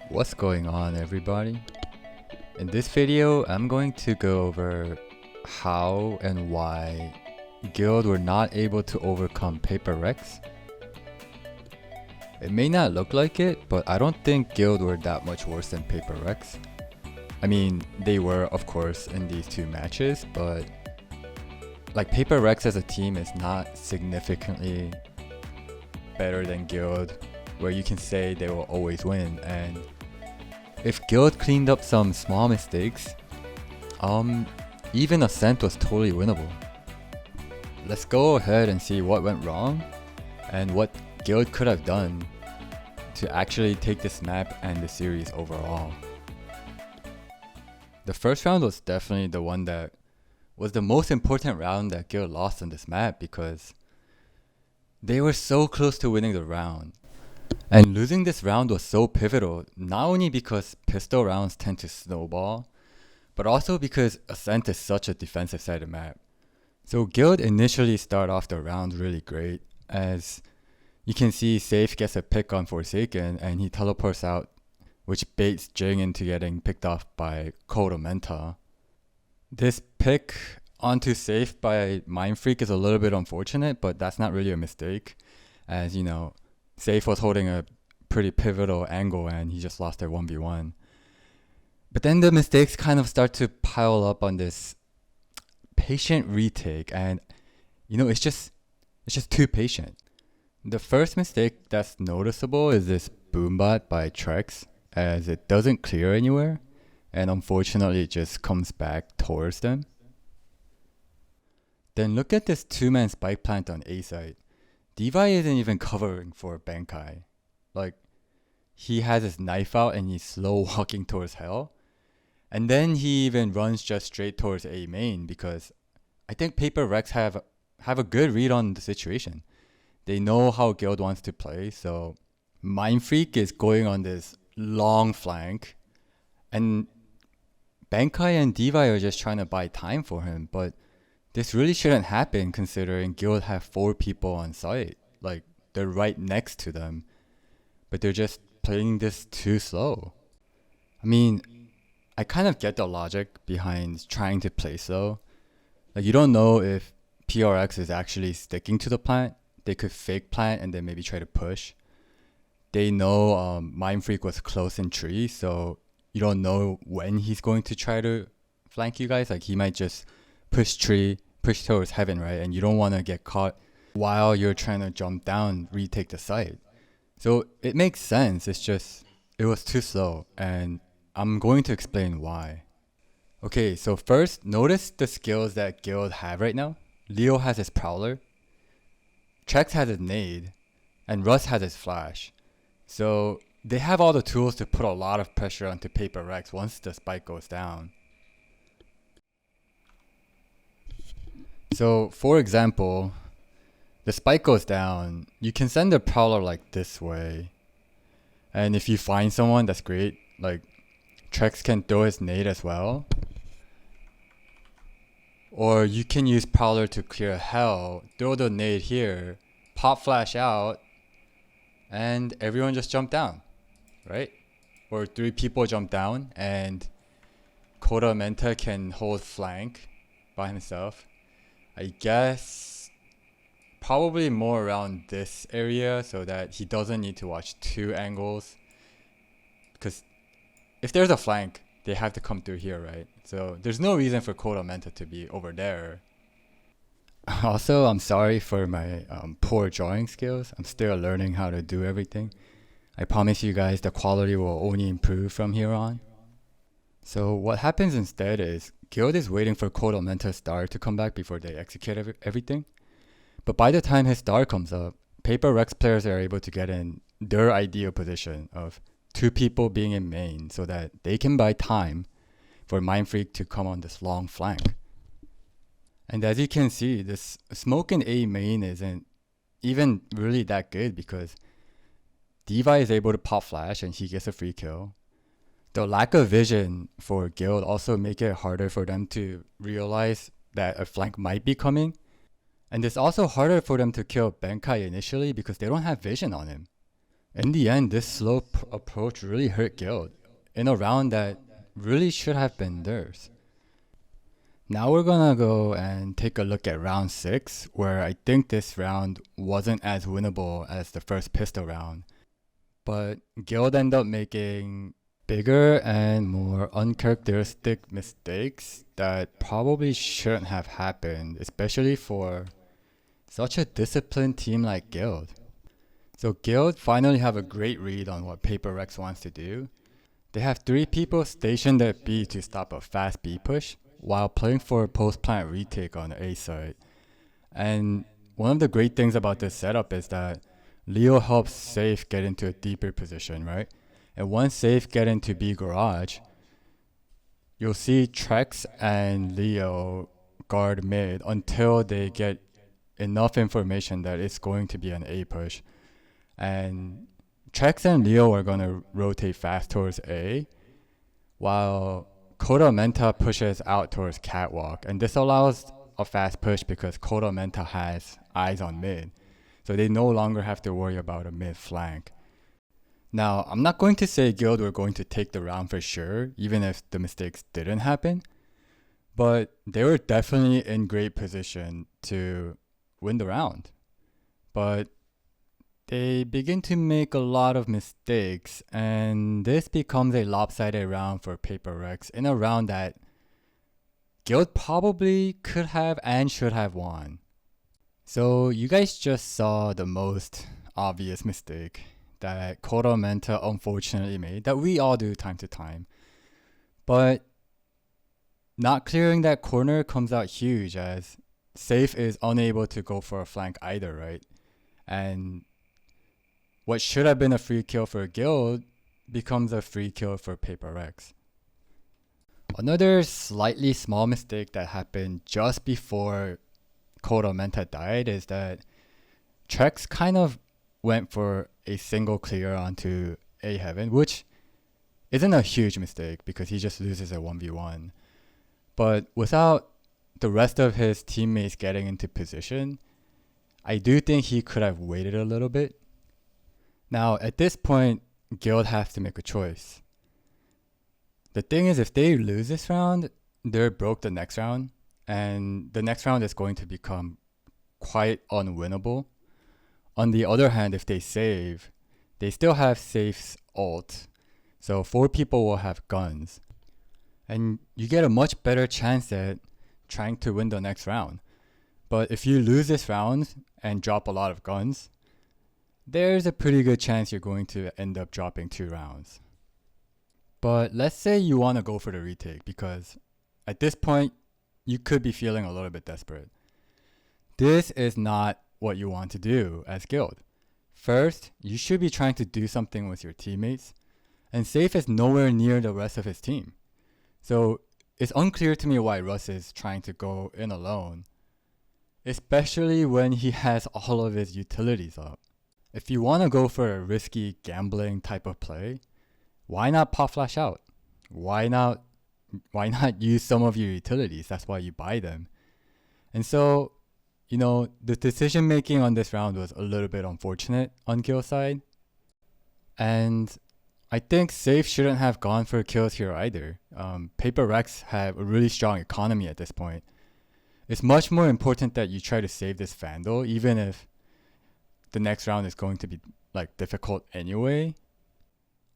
What's going on, everybody? In this video, I'm going to go over how and why Guild were not able to overcome Paper Rex. It may not look like it, but I don't think Guild were that much worse than Paper Rex. I mean, they were, of course, in these two matches, but like Paper Rex as a team is not significantly better than Guild, where you can say they will always win. And if Guild cleaned up some small mistakes, even Ascent was totally winnable. Let's go ahead and see what went wrong and what Guild could have done to actually take this map and the series overall. The first round was definitely the one that was the most important round that Guild lost on this map, because they were so close to winning the round. And losing this round was so pivotal, not only because pistol rounds tend to snowball, but also because Ascent is such a defensive sided map. So Guild initially start off the round really great, as you can see Safe gets a pick on Forsaken and he teleports out, which baits Jing into getting picked off by Kodomenta. This pick onto Safe by Mindfreak is a little bit unfortunate, but that's not really a mistake, as you know, Safe was holding a pretty pivotal angle and he just lost their 1v1. But then the mistakes kind of start to pile up on this patient retake, and you know, it's just too patient. The first mistake that's noticeable is this boombot by Trex, as it doesn't clear anywhere and unfortunately it just comes back towards them. Then look at this two-man spike plant on A site. Devi isn't even covering for Bankai. Like, he has his knife out and he's slow walking towards hell. And then he even runs just straight towards A main, because I think Paper Rex have a good read on the situation. They know how Guild wants to play, so Mindfreak is going on this long flank. And Bankai and Devi are just trying to buy time for him, but this really shouldn't happen considering Guild have 4 people on site. Like, they're right next to them, but they're just playing this too slow. I mean, I kind of get the logic behind trying to play slow. Like, you don't know if PRX is actually sticking to the plant. They could fake plant and then maybe try to push. They know Mindfreak was close in tree, so you don't know when he's going to try to flank you guys. Like, he might just push tree, push towards heaven, right? And you don't want to get caught while you're trying to jump down, retake the site. So it makes sense. It's just, it was too slow, and I'm going to explain why. Okay, so first, notice the skills that Guild have right now. Leo has his Prowler, Trex has his Nade, and Russ has his Flash. So they have all the tools to put a lot of pressure onto Paper Rex once the spike goes down. So, for example, the spike goes down, you can send a Prowler like this way. And if you find someone, that's great. Like, Trex can throw his nade as well. Or you can use Prowler to clear hell, throw the nade here, pop flash out, and everyone just jump down, right? Or 3 people jump down, and Kodomenta can hold flank by himself. I guess probably more around this area so that he doesn't need to watch 2 angles, because if there's a flank, they have to come through here, right? So there's no reason for Kodomenta to be over there. Also, I'm sorry for my poor drawing skills. I'm still learning how to do everything. I promise you guys the quality will only improve from here on. So what happens instead is Guild is waiting for Kodomenta's star to come back before they execute everything. But by the time his star comes up, Paper Rex players are able to get in their ideal position of 2 people being in main so that they can buy time for Mindfreak to come on this long flank. And as you can see, this smoke in A main isn't even really that good, because Devi is able to pop flash and he gets a free kill. The lack of vision for Guild also make it harder for them to realize that a flank might be coming. And it's also harder for them to kill Bankai initially because they don't have vision on him. In the end, this slow approach really hurt Guild in a round that really should have been theirs. Now we're gonna go and take a look at round 6, where I think this round wasn't as winnable as the first pistol round. But Guild ended up making bigger and more uncharacteristic mistakes that probably shouldn't have happened, especially for such a disciplined team like Guild. So Guild finally have a great read on what Paper Rex wants to do. They have 3 people stationed at B to stop a fast B push while playing for a post-plant retake on the A side. And one of the great things about this setup is that Leo helps Safe get into a deeper position, right? And once Safe get into B garage, you'll see Trex and Leo guard mid until they get enough information that it's going to be an A push. And Trex and Leo are going to rotate fast towards A, while Koda Menta pushes out towards Catwalk. And this allows a fast push because Koda Menta has eyes on mid. So they no longer have to worry about a mid flank. Now, I'm not going to say Guild were going to take the round for sure, even if the mistakes didn't happen. But they were definitely in great position to win the round. But they begin to make a lot of mistakes, and this becomes a lopsided round for Paper Rex in a round that Guild probably could have and should have won. So you guys just saw the most obvious mistake that Koda Menta unfortunately made, that we all do time to time. But not clearing that corner comes out huge, as Safe is unable to go for a flank either, right? And what should have been a free kill for Guild becomes a free kill for Paper Rex. Another slightly small mistake that happened just before Koda Menta died is that Trex kind of went for a single clear onto A Heaven, which isn't a huge mistake because he just loses a 1v1. But without the rest of his teammates getting into position, I do think he could have waited a little bit. Now, at this point, Guild has to make a choice. The thing is, if they lose this round, they're broke the next round, and the next round is going to become quite unwinnable. On the other hand, if they save, they still have Safe's ult, so 4 people will have guns. And you get a much better chance at trying to win the next round. But if you lose this round and drop a lot of guns, there's a pretty good chance you're going to end up dropping 2 rounds. But let's say you want to go for the retake, because at this point, you could be feeling a little bit desperate. This is not what you want to do as Guild. First, you should be trying to do something with your teammates, and Safe is nowhere near the rest of his team. So it's unclear to me why Russ is trying to go in alone, especially when he has all of his utilities up. If you want to go for a risky gambling type of play, why not pop flash out? Why not use some of your utilities? That's why you buy them. And so, the decision making on this round was a little bit unfortunate on Guild's side. And I think Safe shouldn't have gone for kills here either. Paper Rex have a really strong economy at this point. It's much more important that you try to save this Vandal, even if the next round is going to be difficult anyway.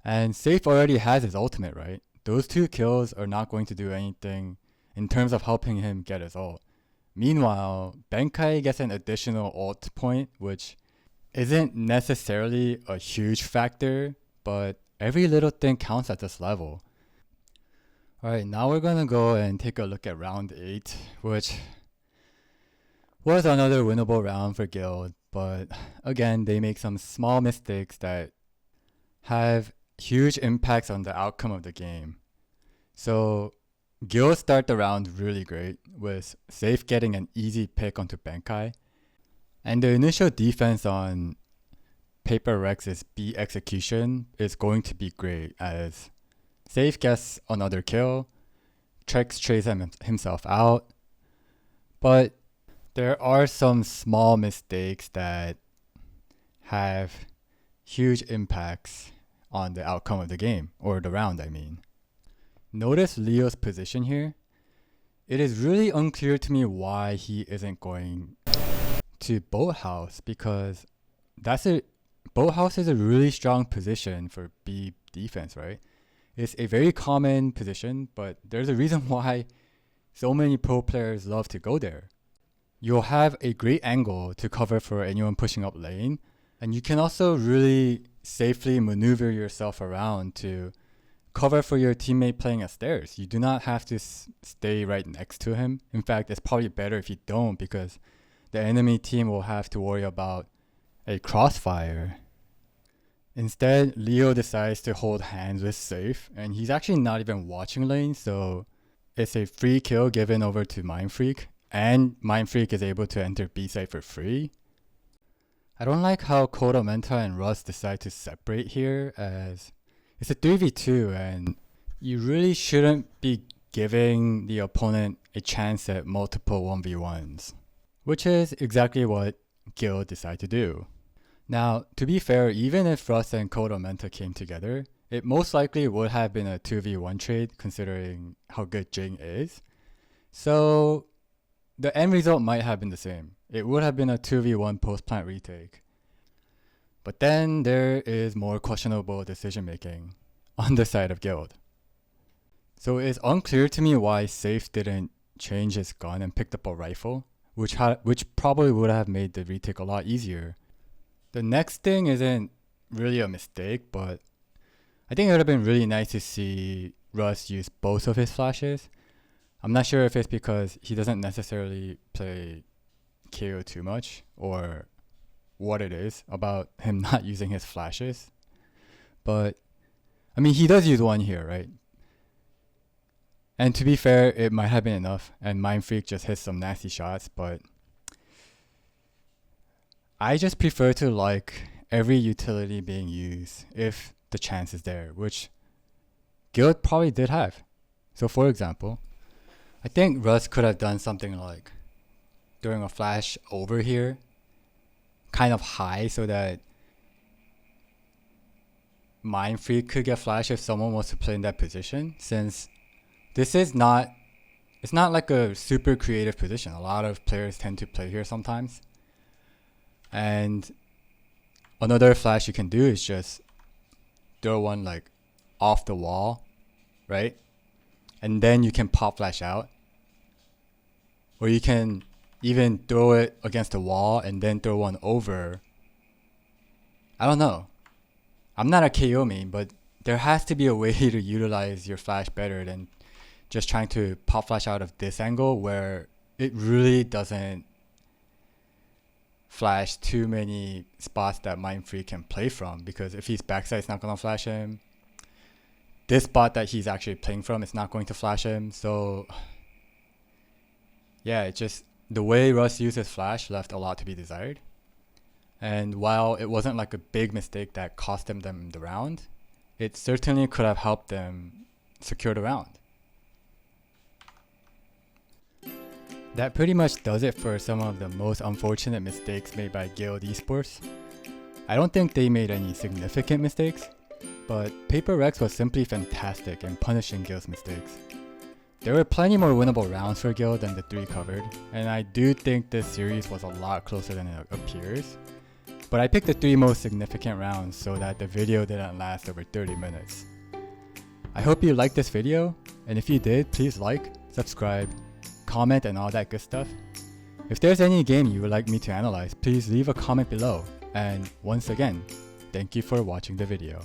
And Safe already has his ultimate, right? Those 2 kills are not going to do anything in terms of helping him get his ult. Meanwhile, Benkai gets an additional ult point, which isn't necessarily a huge factor, but every little thing counts at this level. Alright, now we're gonna go and take a look at round 8, which was another winnable round for Guild, but again, they make some small mistakes that have huge impacts on the outcome of the game. So Guild start the round really great, with Safe getting an easy pick onto Benkai. And the initial defense on Paper Rex's B execution is going to be great, as Safe gets another kill, Trex trades himself out, but there are some small mistakes that have huge impacts on the outcome of the game, or the round I mean. Notice Leo's position here. It is really unclear to me why he isn't going to Boathouse, because Boathouse is a really strong position for B defense, right? It's a very common position, but there's a reason why so many pro players love to go there. You'll have a great angle to cover for anyone pushing up lane, and you can also really safely maneuver yourself around to cover for your teammate playing at stairs. You do not have to stay right next to him. In fact, it's probably better if you don't, because the enemy team will have to worry about a crossfire. Instead, Leo decides to hold hands with Safe, and he's actually not even watching lane, so it's a free kill given over to Mindfreak, and Mindfreak is able to enter B site for free. I don't like how Kodamenta and Russ decide to separate here, as it's a 3v2 and you really shouldn't be giving the opponent a chance at multiple 1v1s, which is exactly what Guild decided to do. Now, to be fair, even if Russ and Kodamenta came together, it most likely would have been a 2v1 trade considering how good Jing is. So the end result might have been the same. It would have been a 2v1 post-plant retake. But then there is more questionable decision making on the side of Guild. So it's unclear to me why Safe didn't change his gun and picked up a rifle, which probably would have made the retake a lot easier. The next thing isn't really a mistake, but I think it would have been really nice to see Russ use both of his flashes. I'm not sure if it's because he doesn't necessarily play KO too much, or what it is about him not using his flashes. But, I mean, he does use one here, right? And to be fair, it might have been enough, and Mindfreak just hits some nasty shots, but I just prefer to like every utility being used if the chance is there, which Guild probably did have. So for example, I think Russ could have done something like doing a flash over here, kind of high, so that Mindfreak could get flash if someone was to play in that position, since this is not, it's not like a super creative position. A lot of players tend to play here sometimes. And another flash you can do is just throw one like off the wall, right? And then you can pop flash out. Or you can even throw it against the wall and then throw one over. I don't know. I'm not a KO main, but there has to be a way to utilize your flash better than just trying to pop flash out of this angle where it really doesn't flash too many spots that Mindfreak can play from, because if he's backside, it's not going to flash him. This spot that he's actually playing from, it's not going to flash him. So yeah, it just, the way Russ used his flash left a lot to be desired. And while it wasn't like a big mistake that cost them the round, it certainly could have helped them secure the round. That pretty much does it for some of the most unfortunate mistakes made by Guild Esports. I don't think they made any significant mistakes, but Paper Rex was simply fantastic in punishing Guild's mistakes. There were plenty more winnable rounds for Guild than the 3 covered, and I do think this series was a lot closer than it appears. But I picked the 3 most significant rounds so that the video didn't last over 30 minutes. I hope you liked this video, and if you did, please like, subscribe, comment, and all that good stuff. If there's any game you would like me to analyze, please leave a comment below. And once again, thank you for watching the video.